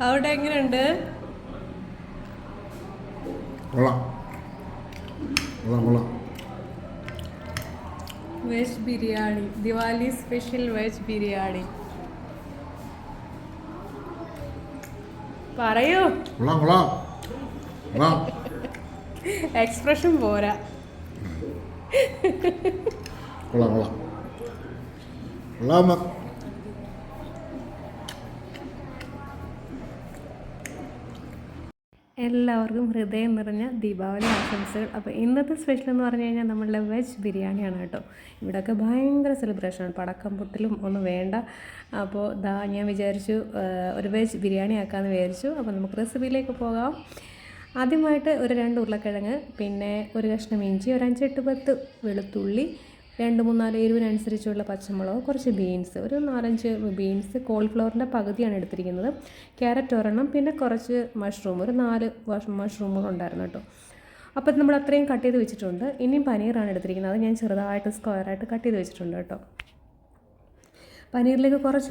അവിടെ എങ്ങനെയുണ്ട്? Veg biryani, Diwali special veg biryani. പറയൂ. എക്സ്പ്രഷൻ പോരാ. എല്ലാവർക്കും ഹൃദയം നിറഞ്ഞ ദീപാവലി ആശംസകൾ. അപ്പോൾ ഇന്നത്തെ സ്പെഷ്യൽ എന്ന് പറഞ്ഞു കഴിഞ്ഞാൽ നമ്മളുടെ വെജ് ബിരിയാണിയാണ് കേട്ടോ. ഇവിടെയൊക്കെ ഭയങ്കര സെലിബ്രേഷനാണ്, പടക്കം പൊട്ടലും ഒന്നും വേണ്ട. അപ്പോൾ ഞാൻ വിചാരിച്ചു ഒരു വെജ് ബിരിയാണി ആക്കാമെന്ന് വിചാരിച്ചു. അപ്പോൾ നമുക്ക് റെസിപ്പിയിലേക്ക് പോകാം. ആദ്യമായിട്ട് ഒരു 2 ഉരുളക്കിഴങ്ങ്, പിന്നെ ഒരു കഷ്ണം ഇഞ്ചി, ഒരു 5-8 10 വെളുത്തുള്ളി, 2-3-4 എരിവിനനുസരിച്ചുള്ള പച്ചമുളക്, കുറച്ച് ബീൻസ്, ഒരു 4-5 ബീൻസ്, കോളിഫ്ലവറിൻ്റെ പകുതിയാണ് എടുത്തിരിക്കുന്നത്, ക്യാരറ്റ് ഒരെണ്ണം, പിന്നെ കുറച്ച് മഷ്റൂം, ഒരു 4 മഷ്റൂമുകൾ ഉണ്ടായിരുന്നു കേട്ടോ. അപ്പോൾ നമ്മൾ അത്രയും കട്ട് ചെയ്ത് വെച്ചിട്ടുണ്ട്. ഇനിയും പനീറാണ് എടുത്തിരിക്കുന്നത്, അത് ഞാൻ ചെറുതായിട്ട് സ്ക്വയറായിട്ട് കട്ട് ചെയ്ത് വെച്ചിട്ടുണ്ട് കേട്ടോ. പനീറിലേക്ക് കുറച്ച്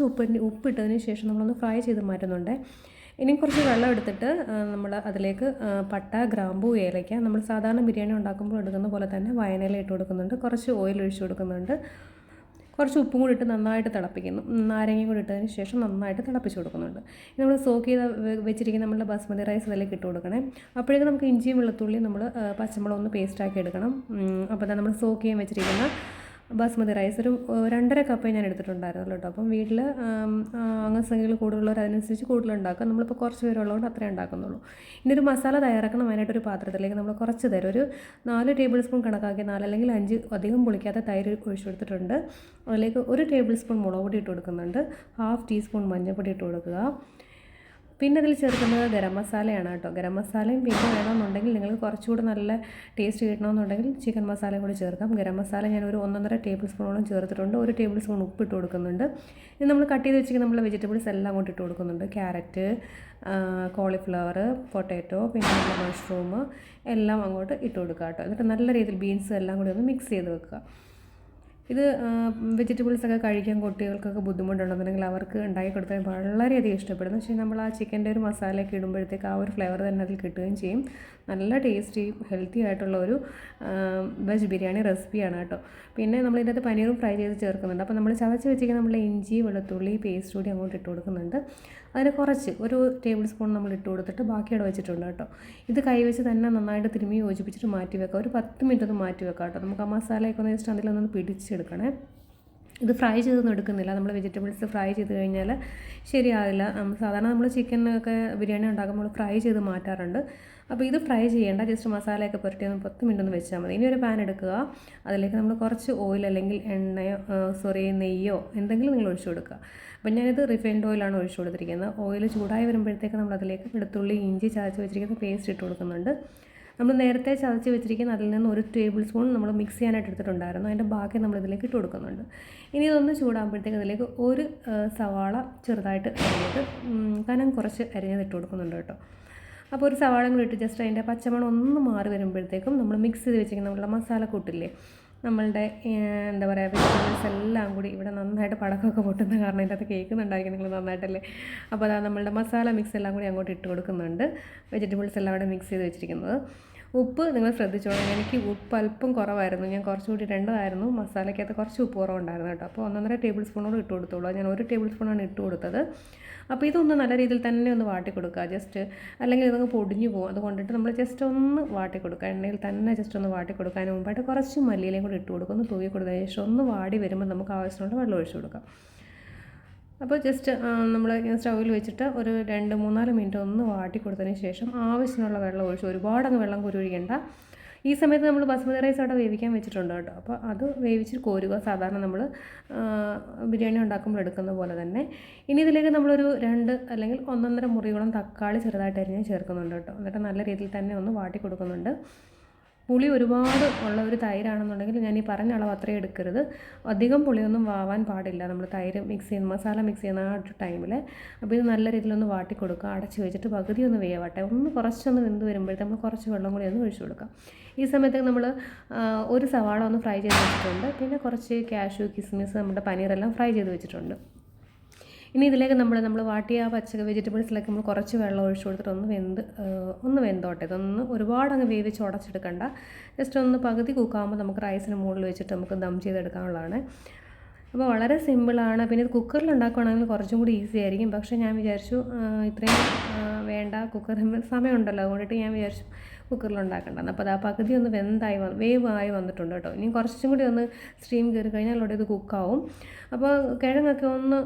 ഉപ്പിട്ടതിന് ശേഷം നമ്മളൊന്ന് ഫ്രൈ ചെയ്ത് മാറ്റുന്നുണ്ട്. ഇനി കുറച്ച് വെള്ളം എടുത്തിട്ട് നമ്മൾ അതിലേക്ക് പട്ട, ഗ്രാമ്പൂ, ഏലയ്ക്ക, നമ്മൾ സാധാരണ ബിരിയാണി ഉണ്ടാക്കുമ്പോൾ എടുക്കുന്ന പോലെ തന്നെ വയനയില ഇട്ട് കൊടുക്കുന്നുണ്ട്. കുറച്ച് ഓയിൽ ഒഴിച്ച് കൊടുക്കുന്നുണ്ട്. കുറച്ച് ഉപ്പും കൂടി ഇട്ട് നന്നായിട്ട് തിളപ്പിക്കുന്നു. നാരങ്ങയും കൂടി ഇട്ടതിന് ശേഷം നന്നായിട്ട് തിളപ്പിച്ച് കൊടുക്കുന്നുണ്ട്. നമ്മൾ സോക്ക് ചെയ്ത് വെച്ചിരിക്കുന്ന നമ്മളുടെ ബസ്മതി റൈസ് അതിലേക്ക് ഇട്ട് കൊടുക്കണേ. അപ്പോഴേക്കും നമുക്ക് ഇഞ്ചിയും വെളുത്തുള്ളിയും നമ്മൾ പച്ചമുളക് ഒന്ന് പേസ്റ്റാക്കി എടുക്കണം. അപ്പോൾ നമ്മൾ സോക്ക് ചെയ്യാൻ വെച്ചിരിക്കുന്ന ബാസ്മതി റൈസ് ഒരു 2.5 കപ്പ് ഞാൻ എടുത്തിട്ടുണ്ടായിരുന്നു കേട്ടോ. അപ്പം വീട്ടിൽ അംഗസംഖ്യകൾ കൂടുതലുള്ളവർ അതിനനുസരിച്ച് കൂടുതലുണ്ടാക്കുക. നമ്മളിപ്പോൾ കുറച്ച് പേരുള്ളതുകൊണ്ട് അത്രേ ഉണ്ടാക്കുന്നുള്ളൂ. ഇനി ഒരു മസാല തയ്യാറാക്കണം. അതിനായിട്ടൊരു പാത്രത്തിലേക്ക് നമ്മൾ കുറച്ച് തരും, ഒരു 4 ടേബിൾ സ്പൂൺ കണക്കാക്കി, 4 അല്ലെങ്കിൽ 5 അധികം പുളിക്കാത്ത തൈര് ഒഴിച്ചു കൊടുത്തിട്ടുണ്ട്. അതിലേക്ക് 1 ടേബിൾ സ്പൂൺ മുളക് പൊടി ഇട്ട് കൊടുക്കുന്നുണ്ട്. 1/2 ടീസ്പൂൺ മഞ്ഞൾപ്പൊടി ഇട്ട് കൊടുക്കുക. പിന്നെ അതിൽ ചേർക്കുന്നത് ഗരം മസാലയാണ് കേട്ടോ. ഗരം മസാലയും പിന്നെ വേണമെന്നുണ്ടെങ്കിൽ നിങ്ങൾക്ക് കുറച്ചുകൂടി നല്ല ടേസ്റ്റ് കിട്ടണമെന്നുണ്ടെങ്കിൽ ചിക്കൻ മസാലയും കൂടി ചേർക്കാം. ഗരം മസാല ഞാൻ ഒരു 1.5 ടേബിൾ സ്പൂണോളം ചേർത്തിട്ടുണ്ട്. 1 ടേബിൾ സ്പൂൺ ഉപ്പ് ഇട്ട് കൊടുക്കുന്നുണ്ട്. ഇനി നമ്മൾ കട്ട് ചെയ്ത് വെച്ചിരിക്കുന്ന നമ്മൾ വെജിറ്റബിൾസ് എല്ലാം കൊണ്ട് ഇട്ട് കൊടുക്കുന്നുണ്ട്. ക്യാരറ്റ്, കോളിഫ്ലവർ, പൊട്ടാറ്റോ, പിന്നെ നമ്മുടെ മഷ്റൂം എല്ലാം അങ്ങോട്ട് ഇട്ട് കൊടുക്കുക കേട്ടോ. എന്നിട്ട് നല്ല രീതിയിൽ ബീൻസ് എല്ലാം കൂടി ഒന്ന് മിക്സ് ചെയ്ത് വെക്കുക. ഇത് വെജിറ്റബിൾസൊക്കെ കഴിക്കാൻ കുട്ടികൾക്കൊക്കെ ബുദ്ധിമുട്ടുണ്ടെന്നുണ്ടെങ്കിൽ അവർക്ക് ഉണ്ടാക്കി കൊടുത്താൽ വളരെയധികം ഇഷ്ടപ്പെടുന്നു. പക്ഷേ നമ്മൾ ആ ചിക്കൻ്റെ ഒരു മസാലയൊക്കെ ഇടുമ്പോഴത്തേക്ക് ആ ഒരു ഫ്ലേവർ തന്നെ അതിൽ കിട്ടുകയും ചെയ്യും. നല്ല ടേസ്റ്റിയും ഹെൽത്തി ആയിട്ടുള്ള ഒരു വെജ് ബിരിയാണി റെസിപ്പിയാണ് കേട്ടോ. പിന്നെ നമ്മൾ ഇതിനകത്ത് പനീറും ഫ്രൈ ചെയ്ത് ചേർക്കുന്നുണ്ട്. അപ്പോൾ നമ്മൾ ചതച്ച് വെച്ചിരിക്കുന്ന നമ്മളെ ഇഞ്ചി, വെളുത്തുള്ളി പേസ്റ്റ് കൂടി അങ്ങോട്ട് ഇട്ട് കൊടുക്കുന്നുണ്ട്. അതിന് കുറച്ച് ഒരു ടേബിൾ സ്പൂൺ നമ്മൾ ഇട്ട് കൊടുത്തിട്ട് ബാക്കി അവിടെ വെച്ചിട്ടുണ്ട് കേട്ടോ. ഇത് കൈവച്ച് തന്നെ നന്നായിട്ട് തിരുമ്മി യോജിപ്പിച്ചിട്ട് മാറ്റി വെക്കുക. ഒരു 10 മിനിറ്റ് ഒന്ന് മാറ്റി വെക്കാം കേട്ടോ. നമുക്ക് ആ മസാലയൊക്കെ ഒന്ന് ജസ്റ്റ് അതിലൊന്ന് പിടിച്ചെടുക്കണേ. ഇത് ഫ്രൈ ചെയ്തൊന്നും എടുക്കുന്നില്ല. നമ്മൾ വെജിറ്റബിൾസ് ഫ്രൈ ചെയ്ത് കഴിഞ്ഞാൽ ശരിയാവില്ല. സാധാരണ നമ്മൾ ചിക്കനൊക്കെ ബിരിയാണി ഉണ്ടാക്കുമ്പോൾ ഫ്രൈ ചെയ്ത് മാറ്റാറുണ്ട്. അപ്പോൾ ഇത് ഫ്രൈ ചെയ്യേണ്ട, ജസ്റ്റ് മസാലയൊക്കെ പുരട്ടി ഒന്ന് 10 മിനിറ്റ് ഒന്ന് വെച്ചാൽ മതി. ഇനി ഒരു പാൻ എടുക്കുക. അതിലേക്ക് നമ്മൾ കുറച്ച് ഓയിൽ അല്ലെങ്കിൽ എണ്ണയോ നെയ്യോ എന്തെങ്കിലും നിങ്ങൾ ഒഴിച്ചു കൊടുക്കുക. അപ്പോൾ ഞാനിത് റിഫൈൻഡ് ഓയിലാണ് ഒഴിച്ചു കൊടുത്തിരിക്കുന്നത്. ഓയിൽ ചൂടായി വരുമ്പോഴത്തേക്ക് നമ്മൾ അതിലേക്ക് വെളുത്തുള്ളി, ഇഞ്ചി ചതച്ച് വെച്ചിരിക്കുന്ന പേസ്റ്റ് ഇട്ട് കൊടുക്കുന്നുണ്ട്. നമ്മൾ നേരത്തെ ചതച്ച് വെച്ചിരിക്കുന്ന അതിൽ നിന്ന് 1 ടേബിൾ സ്പൂൺ നമ്മൾ മിക്സ് ചെയ്യാനായിട്ട് എടുത്തിട്ടുണ്ടായിരുന്നു. അതിൻ്റെ ബാക്കി നമ്മൾ ഇതിലേക്ക് ഇട്ട് കൊടുക്കുന്നുണ്ട്. ഇനി ഇതൊന്ന് ചൂടാകുമ്പോഴത്തേക്ക് അതിലേക്ക് ഒരു സവാള ചെറുതായിട്ട് അരിഞ്ഞത്, കനം കുറച്ച് അരിഞ്ഞത് ഇട്ട് കൊടുക്കുന്നുണ്ട് കേട്ടോ. അപ്പോൾ ഒരു സവാളയും കൂടി ഇട്ട് ജസ്റ്റ് അതിൻ്റെ പച്ചമണം ഒന്ന് മാറി വരുമ്പോഴത്തേക്കും നമ്മൾ മിക്സ് ചെയ്ത് വെച്ചിരിക്കുന്ന നമ്മളുടെ മസാലക്കൂട്ടില്ലേ, നമ്മളുടെ എന്താ പറയുക, വെജിറ്റബിൾസ് എല്ലാം കൂടി ഇവിടെ നന്നായിട്ട് പടക്കമൊക്കെ പൊട്ടുന്ന കാരണം ഇതിൻ്റെ അകത്ത് കേൾക്കുന്നുണ്ടായിരിക്കും നിങ്ങൾ നന്നായിട്ടല്ലേ. അപ്പോൾ അതാ നമ്മളുടെ മസാല മിക്സ് എല്ലാം കൂടി അങ്ങോട്ട് ഇട്ട് കൊടുക്കുന്നുണ്ട്. വെജിറ്റബിൾസ് എല്ലാം അവിടെ മിക്സ് ചെയ്ത് വെച്ചിരിക്കുന്നത്. ഉപ്പ് നിങ്ങൾ ശ്രദ്ധിച്ചോളാം. എനിക്ക് ഉപ്പ് അല്പം കുറവായിരുന്നു, ഞാൻ കുറച്ചുകൂടി ഇടേണ്ടതായിരുന്നു. മസാലയ്ക്കകത്ത് കുറച്ച് ഉപ്പ് കുറവുണ്ടായിരുന്നു കേട്ടോ. അപ്പോൾ 1.5 ടേബിൾ സ്പൂണോട് ഇട്ട് കൊടുത്തോളൂ. ഞാൻ 1 ടേബിൾ സ്പൂണാണ് ഇട്ട് കൊടുത്തത്. അപ്പോൾ ഇതൊന്ന് നല്ല രീതിയിൽ തന്നെ ഒന്ന് വാട്ടി കൊടുക്കുക ജസ്റ്റ്, അല്ലെങ്കിൽ ഇതൊന്ന് പൊടിഞ്ഞു പോകും. അതുകൊണ്ടിട്ട് നമ്മൾ ജസ്റ്റ് ഒന്ന് വാട്ടി കൊടുക്കുക. എണ്ണയിൽ തന്നെ ജസ്റ്റ് ഒന്ന് വാട്ടി കൊടുക്കാൻ മുമ്പായിട്ട് കുറച്ച് മല്ലിയിലയും കൂടി ഇട്ട് കൊടുക്കുക. ഒന്ന് തൂക്കി കൊടുത്തതിന് ശേഷം ഒന്ന് വാടി വരുമ്പോൾ നമുക്ക് ആവശ്യമുള്ള വെള്ളം ഒഴിച്ച് കൊടുക്കാം. അപ്പോൾ ജസ്റ്റ് നമ്മൾ സ്റ്റൗവിൽ വെച്ചിട്ട് ഒരു 2-3-4 മിനിറ്റ് ഒന്ന് വാട്ടി കൊടുത്തതിന് ശേഷം ആവശ്യമുള്ള വെള്ളം ഒഴിച്ച്, ഒരുപാടങ്ങ് വെള്ളം കുരുഴിക്കേണ്ട. ഈ സമയത്ത് നമ്മൾ ബസ്മതി റൈസ് അവിടെ വേവിക്കാൻ വെച്ചിട്ടുണ്ട് കേട്ടോ. അപ്പോൾ അത് വേവിച്ച് കോരുക, സാധാരണ നമ്മൾ ബിരിയാണി ഉണ്ടാക്കുമ്പോൾ എടുക്കുന്ന പോലെ തന്നെ. ഇനി ഇതിലേക്ക് നമ്മളൊരു 2 അല്ലെങ്കിൽ 1.5 മുറിയോളം തക്കാളി ചെറുതായിട്ട് അരിഞ്ഞ് ചേർക്കുന്നുണ്ട് കേട്ടോ. എന്നിട്ട് നല്ല രീതിയിൽ തന്നെ ഒന്ന് വാട്ടി കൊടുക്കുന്നുണ്ട്. പുളി ഒരുപാട് ഉള്ള ഒരു തൈരാണെന്നുണ്ടെങ്കിൽ ഞാൻ ഈ പറഞ്ഞ അളവ് അത്രയും എടുക്കരുത്. അധികം പുളിയൊന്നും വാവാൻ പാടില്ല നമ്മൾ തൈര് മിക്സ് ചെയ്യുന്ന മസാല മിക്സ് ചെയ്യുന്ന ആ ഒരു ടൈമിൽ. അപ്പോൾ ഇത് നല്ല രീതിയിലൊന്ന് വാട്ടി കൊടുക്കുക. അടച്ച് വെച്ചിട്ട് പകുതി ഒന്ന് വേവട്ടെ. കുറച്ചൊന്ന് വെന്ത് വരുമ്പോഴത്തെ നമ്മൾ കുറച്ച് വെള്ളം കൂടി ഒന്ന് ഒഴിച്ചു കൊടുക്കാം. ഈ സമയത്ത് നമ്മൾ ഒരു സവാള ഒന്ന് ഫ്രൈ ചെയ്ത് വെച്ചിട്ടുണ്ട്. പിന്നെ കുറച്ച് കാഷ്യൂ, കിസ്മിസ്, നമ്മുടെ പനീറെല്ലാം ഫ്രൈ ചെയ്ത് വെച്ചിട്ടുണ്ട്. ഇനി ഇതിലേക്ക് നമ്മൾ വാട്ടിയ വെജിറ്റബിൾസിലേക്ക് നമ്മൾ കുറച്ച് വെള്ളം ഒഴിച്ച് കൊടുത്തിട്ട് ഒന്ന് വെന്തോട്ടെ. ഇതൊന്ന് ഒരുപാട് അങ്ങ് വേവിച്ച് ഉടച്ചെടുക്കണ്ട. ജസ്റ്റ് ഒന്ന് പകുതി കുക്കാകുമ്പോൾ നമുക്ക് റൈസിന് മുകളിൽ വെച്ചിട്ട് നമുക്ക് ദം ചെയ്തെടുക്കാനുള്ളതാണ്. അപ്പോൾ വളരെ സിമ്പിളാണ്. പിന്നെ ഇത് കുക്കറിൽ ഉണ്ടാക്കുകയാണെങ്കിൽ കുറച്ചും കൂടി ഈസി ആയിരിക്കും. പക്ഷേ ഞാൻ വിചാരിച്ചു ഇത്രയും വേണ്ട, കുക്കറിൽ സമയമുണ്ടല്ലോ, അതുകൊണ്ടിട്ട് ഞാൻ വിചാരിച്ചു കുക്കറിൽ ഉണ്ടാക്കേണ്ടത്. അപ്പോൾ അത് ആ പകുതി ഒന്ന് വേവായി വന്നിട്ടുണ്ട് കേട്ടോ. ഇനി കുറച്ചും കൂടി ഒന്ന് സ്റ്റീം കയറി കഴിഞ്ഞാൽ അവിടെ ഇത് കുക്കാവും. അപ്പോൾ കിഴങ്ങൊക്കെ ഒന്ന്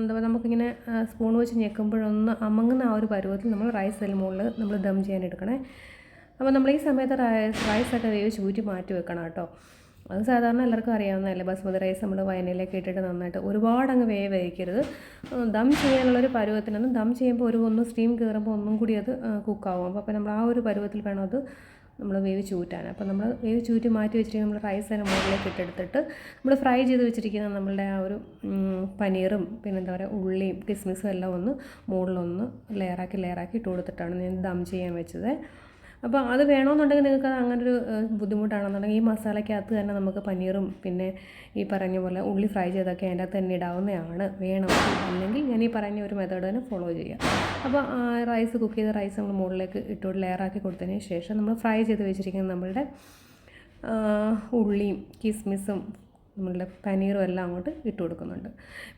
എന്താ പറയുക, നമുക്കിങ്ങനെ സ്പൂൺ വെച്ച് ഞെക്കുമ്പോഴൊന്ന് അമങ്ങുന്ന ആ ഒരു പരുവത്തിൽ നമ്മൾ റൈസിന് മുകളിൽ നമ്മൾ ദം ചെയ്യാൻ എടുക്കണേ. അപ്പോൾ നമ്മൾ ഈ സമയത്ത് റൈസൊക്കെ വേവിച്ച് ഊറ്റി മാറ്റി വെക്കണം കേട്ടോ. അത് സാധാരണ എല്ലാവർക്കും അറിയാവുന്നതല്ലേ. ബസ്മതി റൈസ് നമ്മൾ വയനയിലേക്ക് ഇട്ടിട്ട് നന്നായിട്ട് ഒരുപാട് അങ്ങ് വേവിക്കരുത്. ദം ചെയ്യാനുള്ളൊരു പരുവത്തിനൊന്നും ദം ചെയ്യുമ്പോൾ ഒന്ന് സ്റ്റീം കയറുമ്പോൾ ഒന്നും കൂടി അത് കുക്കാവും. അപ്പോൾ നമ്മൾ ആ ഒരു പരുവത്തിൽ വേണം അത് നമ്മൾ വേവിച്ചൂറ്റാൻ. അപ്പോൾ നമ്മൾ വേവിച്ചൂറ്റി മാറ്റി വെച്ചിരിക്കുന്ന നമ്മൾ റൈസ് അതിന് മുകളിലേക്ക് ഇട്ടെടുത്തിട്ട് നമ്മൾ ഫ്രൈ ചെയ്ത് വെച്ചിരിക്കുന്ന നമ്മളുടെ ആ ഒരു പനീറും പിന്നെ എന്താ പറയുക ഉള്ളിയും കിസ്മിസും എല്ലാം ഒന്ന് മുകളിലൊന്ന് ലെയറാക്കി ഇട്ട് കൊടുത്തിട്ടാണ് ഞാൻ ദം ചെയ്യാൻ വെച്ചത്. അപ്പോൾ അത് വേണമെന്നുണ്ടെങ്കിൽ നിങ്ങൾക്ക് അങ്ങനൊരു ബുദ്ധിമുട്ടാണെന്നുണ്ടെങ്കിൽ ഈ മസാലയ്ക്കകത്ത് തന്നെ നമുക്ക് പനീറും പിന്നെ ഈ പറഞ്ഞ പോലെ ഉള്ളി ഫ്രൈ ചെയ്തൊക്കെ അതിൻ്റെ അകത്ത് തന്നെ ഇടാവുന്നതാണ്. അല്ലെങ്കിൽ ഞാൻ ഈ പറഞ്ഞ ഒരു മെത്തേഡ് തന്നെ ഫോളോ ചെയ്യുക. അപ്പോൾ റൈസ് കുക്ക് ചെയ്ത റൈസ് നമ്മൾ മുകളിലേക്ക് ഇട്ടുകൊണ്ട് ലെയറാക്കി കൊടുത്തതിന് ശേഷം നമ്മൾ ഫ്രൈ ചെയ്ത് വെച്ചിരിക്കുന്ന നമ്മളുടെ ഉള്ളിയും കിസ്മിസും നമ്മളുടെ പനീറും എല്ലാം അങ്ങോട്ട് ഇട്ട് കൊടുക്കുന്നുണ്ട്.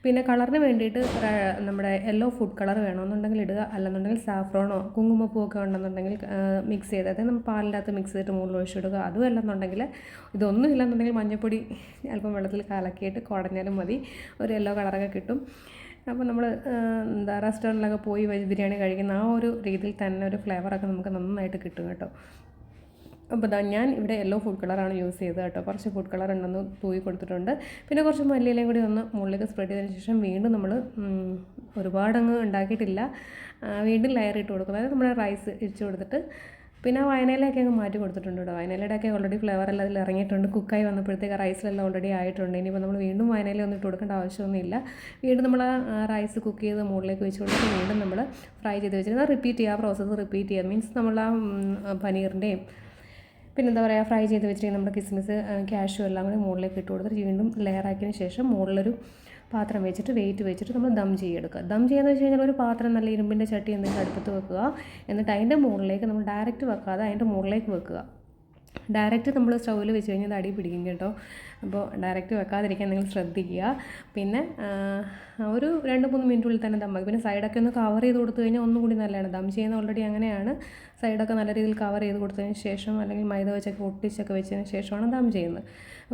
പിന്നെ കളറിന് വേണ്ടിയിട്ട് നമ്മുടെ യെല്ലോ ഫുഡ് കളർ വേണമെന്നുണ്ടെങ്കിൽ ഇടുക, അല്ലെന്നുണ്ടെങ്കിൽ സാഫ്രോണോ കുങ്കുമപ്പൂ ഒക്കെ ഉണ്ടെന്നുണ്ടെങ്കിൽ മിക്സ് ചെയ്ത് അതായത് നമ്മൾ പാലിൻ്റെ അകത്ത് മിക്സ് ചെയ്തിട്ട് മുകളിൽ ഒഴിച്ചിടുക. അതും അല്ലെന്നുണ്ടെങ്കിൽ ഇതൊന്നും ഇല്ലെന്നുണ്ടെങ്കിൽ മഞ്ഞൾപ്പൊടി അല്പം വെള്ളത്തിൽ കലക്കിയിട്ട് കുടഞ്ഞാലും മതി, ഒരു യെല്ലോ കളറൊക്കെ കിട്ടും. അപ്പോൾ നമ്മൾ റെസ്റ്റോറൻറ്റിലൊക്കെ പോയി വെജ് ബിരിയാണി കഴിക്കുന്ന ആ ഒരു രീതിയിൽ തന്നെ ഒരു ഫ്ലേവറൊക്കെ നമുക്ക് നന്നായിട്ട് കിട്ടും കേട്ടോ. അപ്പോൾ ഞാൻ ഇവിടെ യെല്ലോ ഫുഡ് കളറാണ് യൂസ് ചെയ്തത് കേട്ടോ. കുറച്ച് ഫുഡ് കളർ ഉണ്ടെന്ന് തൂവി കൊടുത്തിട്ടുണ്ട്. പിന്നെ കുറച്ച് മല്ലിയിലയും കൂടി ഒന്ന് മുകളിലേക്ക് സ്പ്രെഡ് ചെയ്തതിന് ശേഷം വീണ്ടും നമ്മൾ ഒരുപാടങ്ങ് ഉണ്ടാക്കിയിട്ടില്ല, വീണ്ടും ലെയർ ഇട്ട് കൊടുക്കും. അതായത് നമ്മുടെ റൈസ് ഇടിച്ച് കൊടുത്തിട്ട് പിന്നെ വയനയിലൊക്കെ അങ്ങ് മാറ്റി കൊടുത്തിട്ടുണ്ട് കേട്ടോ. വയനയിലൊക്കെ ഓൾറെഡി ഫ്ലേവറെല്ലാം അതിൽ ഇറങ്ങിയിട്ടുണ്ട്. കുക്കായി വന്നപ്പോഴത്തേക്ക് റൈസിലെല്ലാം ഓൾറെഡി ആയിട്ടുണ്ട്. ഇനിയിപ്പോൾ നമ്മൾ വീണ്ടും വയനയില ഒന്നും ഇട്ട് കൊടുക്കേണ്ട ആവശ്യമൊന്നുമില്ല. വീണ്ടും നമ്മൾ റൈസ് കുക്ക് ചെയ്ത് മുകളിലേക്ക് വെച്ച് കൊടുത്തിട്ട് വീണ്ടും നമ്മൾ ഫ്രൈ ചെയ്ത് വെച്ചിട്ട് റിപ്പീറ്റ് ചെയ്യുക, ആ പ്രോസസ്സ് റിപ്പീറ്റ് ചെയ്യുക. മീൻസ് നമ്മൾ ആ പനീറിൻ്റെയും പിന്നെ എന്താ പറയുക ഫ്രൈ ചെയ്ത് വെച്ചിരിക്കുന്ന നമ്മുടെ കിസ്മിസ് കാഷ്യൂ എല്ലാം കൂടി മുകളിലേക്ക് ഇട്ട് കൊടുത്തിട്ട് വീണ്ടും ലെയറാക്കിയതിന് ശേഷം മുകളിലൊരു പാത്രം വെച്ചിട്ട് വെയിറ്റ് വെച്ചിട്ട് നമ്മൾ ദം ചെയ്യെടുക്കുക. ദം ചെയ്യാന്ന് വെച്ച് കഴിഞ്ഞാൽ ഒരു പാത്രം നല്ല ഇരുമ്പിൻ്റെ ചട്ടി എന്തെങ്കിലും അടുപ്പത്ത് വെക്കുക. എന്നിട്ട് അതിൻ്റെ മുകളിലേക്ക് നമ്മൾ ഡയറക്റ്റ് വെക്കാതെ അതിൻ്റെ മുകളിലേക്ക് വെക്കുക. ഡയറക്റ്റ് നമ്മൾ സ്റ്റൗവിൽ വെച്ച് കഴിഞ്ഞാൽ അത് അടി പിടിക്കും കേട്ടോ. അപ്പോൾ ഡയറക്റ്റ് വെക്കാതിരിക്കാൻ നിങ്ങൾ ശ്രദ്ധിക്കുക. പിന്നെ ഒരു 2-3 മിനിറ്റുള്ളിൽ തന്നെ ദം ആക്കി. പിന്നെ സൈഡൊക്കെ ഒന്ന് കവർ ചെയ്ത് കൊടുത്തു കഴിഞ്ഞാൽ ഒന്നും കൂടി നല്ലതാണ്. ദം ചെയ്യുന്ന ഓൾറെഡി അങ്ങനെയാണ്. സൈഡൊക്കെ നല്ല രീതിയിൽ കവർ ചെയ്ത് കൊടുത്തതിന് ശേഷം അല്ലെങ്കിൽ മൈദ വെച്ചൊക്കെ ഒട്ടിച്ചൊക്കെ വെച്ചതിന് ശേഷമാണ് ദം ചെയ്യുന്നത്.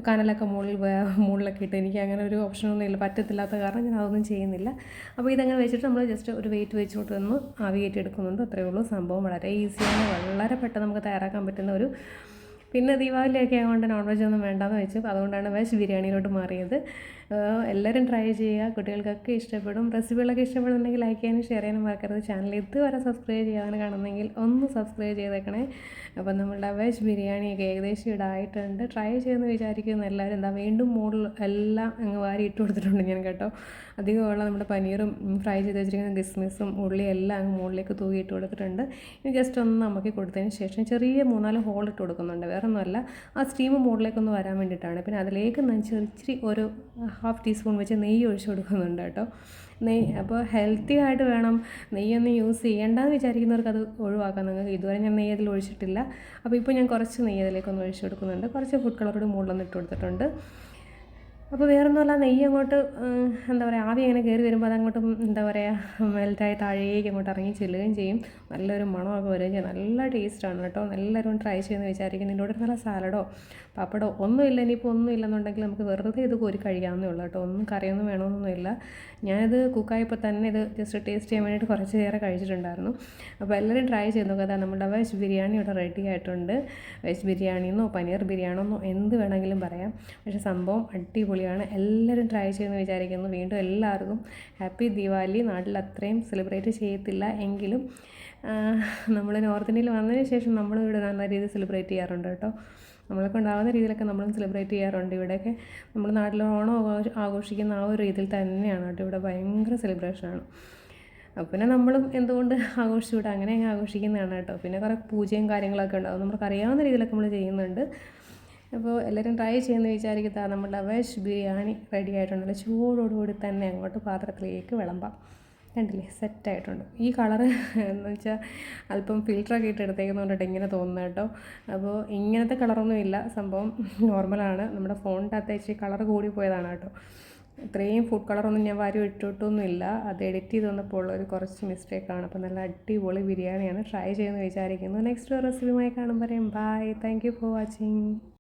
കനലൊക്കെ മുകളിലൊക്കെ ഇട്ട് എനിക്ക് അങ്ങനെ ഒരു ഓപ്ഷനൊന്നും ഇല്ല, പറ്റത്തില്ലാത്ത കാരണം ഞാൻ അതൊന്നും ചെയ്യുന്നില്ല. അപ്പോൾ ഇതങ്ങനെ വെച്ചിട്ട് നമ്മൾ ജസ്റ്റ് ഒരു വെയിറ്റ് വെച്ചിട്ട് ഒന്ന് ആവി കയറ്റി എടുക്കുന്നുണ്ട്. അത്രയേ ഉള്ളൂ. സംഭവം വളരെ ഈസിയാണ്, വളരെ പെട്ടെന്ന് നമുക്ക് തയ്യാറാക്കാൻ പറ്റുന്ന ഒരു. പിന്നെ ദീപാവലിയൊക്കെ ആയതുകൊണ്ട് നോൺ വെജ് ഒന്നും വേണ്ടാന്ന് വെച്ചു, അതുകൊണ്ടാണ് വെജ് ബിരിയാണിയിലോട്ട് മാറിയത്. എല്ലാവരും ട്രൈ ചെയ്യുക, കുട്ടികൾക്കൊക്കെ ഇഷ്ടപ്പെടും. റെസിപ്പികളൊക്കെ ഇഷ്ടപ്പെടുന്നുണ്ടെങ്കിൽ ലൈക്ക് ചെയ്യാനും ഷെയർ ചെയ്യാനും മറക്കരുത്. ചാനൽ ഇതുവരെ സബ്സ്ക്രൈബ് ചെയ്യാതെ കാണുന്നെങ്കിൽ ഒന്ന് സബ്സ്ക്രൈബ് ചെയ്തേക്കണേ. അപ്പോൾ നമ്മളുടെ വെജ് ബിരിയാണിയൊക്കെ ഏകദേശം ഇവിടെ ആയിട്ടുണ്ട്. ട്രൈ ചെയ്യുമെന്ന് വിചാരിക്കുന്നു എല്ലാവരും. വീണ്ടും മുകളിൽ എല്ലാം അങ്ങ് വാരി ഇട്ട് കൊടുത്തിട്ടുണ്ട് ഞാൻ കേട്ടോ. അധികമുള്ള നമ്മുടെ പനീറും ഫ്രൈ ചെയ്ത് വെച്ചിരിക്കുന്ന കിസ്മിസും ഉള്ളി എല്ലാം അങ്ങ് മുകളിലേക്ക് തൂക്കിയിട്ട് കൊടുത്തിട്ടുണ്ട്. ഇനി ജസ്റ്റ് ഒന്ന് നമുക്ക് കൊടുത്തതിന് ശേഷം ചെറിയ 3-4 ഹോൾ ഇട്ട് കൊടുക്കുന്നുണ്ട്. വേറെ ഒന്നുമല്ല, ആ സ്റ്റീം മുകളിലേക്കൊന്ന് വരാൻ വേണ്ടിയിട്ടാണ്. പിന്നെ അതിലേക്ക് ഇച്ചിരി ഒരു 1/2 ടീസ്പൂൺ വെച്ച് നെയ്യ് ഒഴിച്ച് കൊടുക്കുന്നുണ്ട് കേട്ടോ. അപ്പോൾ ഹെൽത്തി ആയിട്ട് വേണം. നെയ്യൊന്നും യൂസ് ചെയ്യേണ്ടെന്ന് വിചാരിക്കുന്നവർക്ക് അത് ഒഴിവാക്കാം. നിങ്ങൾക്ക് ഇതുവരെ ഞാൻ നെയ്യ് അതിൽ ഒഴിച്ചിട്ടില്ല. അപ്പോൾ ഇപ്പോൾ ഞാൻ കുറച്ച് നെയ്യ് അതിലേക്കൊന്ന് ഒഴിച്ച് കൊടുക്കുന്നുണ്ട്. കുറച്ച് ഫുഡ് കളറോട് മുകളിലൊന്ന് ഇട്ട് കൊടുത്തിട്ടുണ്ട്. അപ്പോൾ വേറൊന്നുമല്ല, നെയ്യ് അങ്ങോട്ട് എന്താ പറയുക ആവി അങ്ങനെ കയറി വരുമ്പോൾ അതങ്ങോട്ട് എന്താ പറയുക മെൽറ്റായി താഴേക്ക് അങ്ങോട്ട് ഇറങ്ങി ചെല്ലുകയും ചെയ്യും. നല്ലൊരു മണമൊക്കെ വരികയും ചെയ്യും. നല്ല ടേസ്റ്റാണ് കേട്ടോ. എല്ലാവരും ട്രൈ ചെയ്യുമെന്ന് വിചാരിക്കുന്നു. ഇതിൻ്റെ കൂടെ നല്ല സാലഡോ പപ്പടോ ഒന്നുമില്ല. ഇനിയിപ്പോൾ ഒന്നും ഇല്ലെന്നുണ്ടെങ്കിൽ നമുക്ക് വെറുതെ ഇത് കോരി കഴിക്കാവുന്നേ ഉള്ളൂ കേട്ടോ. ഒന്നും കറിയൊന്നും വേണമെന്നൊന്നുമില്ല. ഞാനിത് കുക്കായപ്പോൾ തന്നെ ഇത് ജസ്റ്റ് ടേസ്റ്റ് ചെയ്യാൻ വേണ്ടിയിട്ട് കുറച്ച് നേരം കഴിച്ചിട്ടുണ്ടായിരുന്നു. അപ്പോൾ എല്ലാവരും ട്രൈ ചെയ്ത് നോക്കുക. അതാ നമ്മുടെ വെജ് ബിരിയാണി ഇവിടെ റെഡി ആയിട്ടുണ്ട്. വെജ് ബിരിയാണിയെന്നോ പനീർ ബിരിയാണിയെന്നോ എന്ത് വേണമെങ്കിലും പറയാം. പക്ഷേ സംഭവം അടിപൊളിയാണ്. എല്ലാവരും ട്രൈ ചെയ്യുമെന്ന് വിചാരിക്കുന്നു. വീണ്ടും എല്ലാവർക്കും ഹാപ്പി ദീപാവലി. നാട്ടിൽ അത്രയും സെലിബ്രേറ്റ് ചെയ്യത്തില്ല എങ്കിലും നമ്മൾ നോർത്ത് ഇന്ത്യയിൽ വന്നതിന് ശേഷം നമ്മളും ഇവിടെ നല്ല രീതിയിൽ സെലിബ്രേറ്റ് ചെയ്യാറുണ്ട് കേട്ടോ. നമ്മളൊക്കെ ഉണ്ടാകുന്ന രീതിയിലൊക്കെ നമ്മളും സെലിബ്രേറ്റ് ചെയ്യാറുണ്ട്. ഇവിടെയൊക്കെ നമ്മൾ നാട്ടിൽ ഓണം ആഘോഷിക്കുന്ന ആ ഒരു രീതിയിൽ തന്നെയാണ് കേട്ടോ. ഇവിടെ ഭയങ്കര സെലിബ്രേഷനാണ്. അപ്പോൾ പിന്നെ നമ്മളും എന്തുകൊണ്ട് ആഘോഷിച്ചുകൂടെ, അങ്ങനെ ആഘോഷിക്കുന്നതാണ് കേട്ടോ. പിന്നെ കുറേ പൂജയും കാര്യങ്ങളൊക്കെ ഉണ്ടാകും. നമുക്ക് അറിയാവുന്ന രീതിയിലൊക്കെ നമ്മൾ ചെയ്യുന്നുണ്ട്. അപ്പോൾ എല്ലാവരും ട്രൈ ചെയ്യുമെന്ന് വിചാരിക്കുക. നമ്മുടെ വെജ് ബിരിയാണി റെഡി ആയിട്ടുണ്ടല്ലോ. ചൂടോടുകൂടി തന്നെ അങ്ങോട്ട് പാത്രത്തിലേക്ക് വിളമ്പാം. കണ്ടില്ലേ, സെറ്റായിട്ടുണ്ട്. ഈ കളറ് എന്ന് വെച്ചാൽ അല്പം ഫിൽറ്ററൊക്കെ ഇട്ട് എടുത്തേക്കുന്നതുകൊണ്ടിട്ട് ഇങ്ങനെ തോന്നുന്നത് കേട്ടോ. അപ്പോൾ ഇങ്ങനത്തെ കളറൊന്നും ഇല്ല, സംഭവം നോർമലാണ്. നമ്മുടെ ഫോണിൻ്റെ അകത്ത് കളർ കൂടി പോയതാണ് കേട്ടോ. ഇത്രയും ഫുഡ് കളറൊന്നും ഞാൻ വാരി ഇട്ടിട്ടൊന്നുമില്ല. അത് എഡിറ്റ് ചെയ്ത് വന്നപ്പോൾ ഉള്ളൊരു കുറച്ച് മിസ്റ്റേക്കാണ്. അപ്പോൾ നല്ല അടിപൊളി ബിരിയാണിയാണ്. ട്രൈ ചെയ്യുമെന്ന് വിചാരിക്കുന്നു. നെക്സ്റ്റ് റെസിപ്പിയുമായി കാണുമ്പോൾ പറയും bye. Thank you for watching.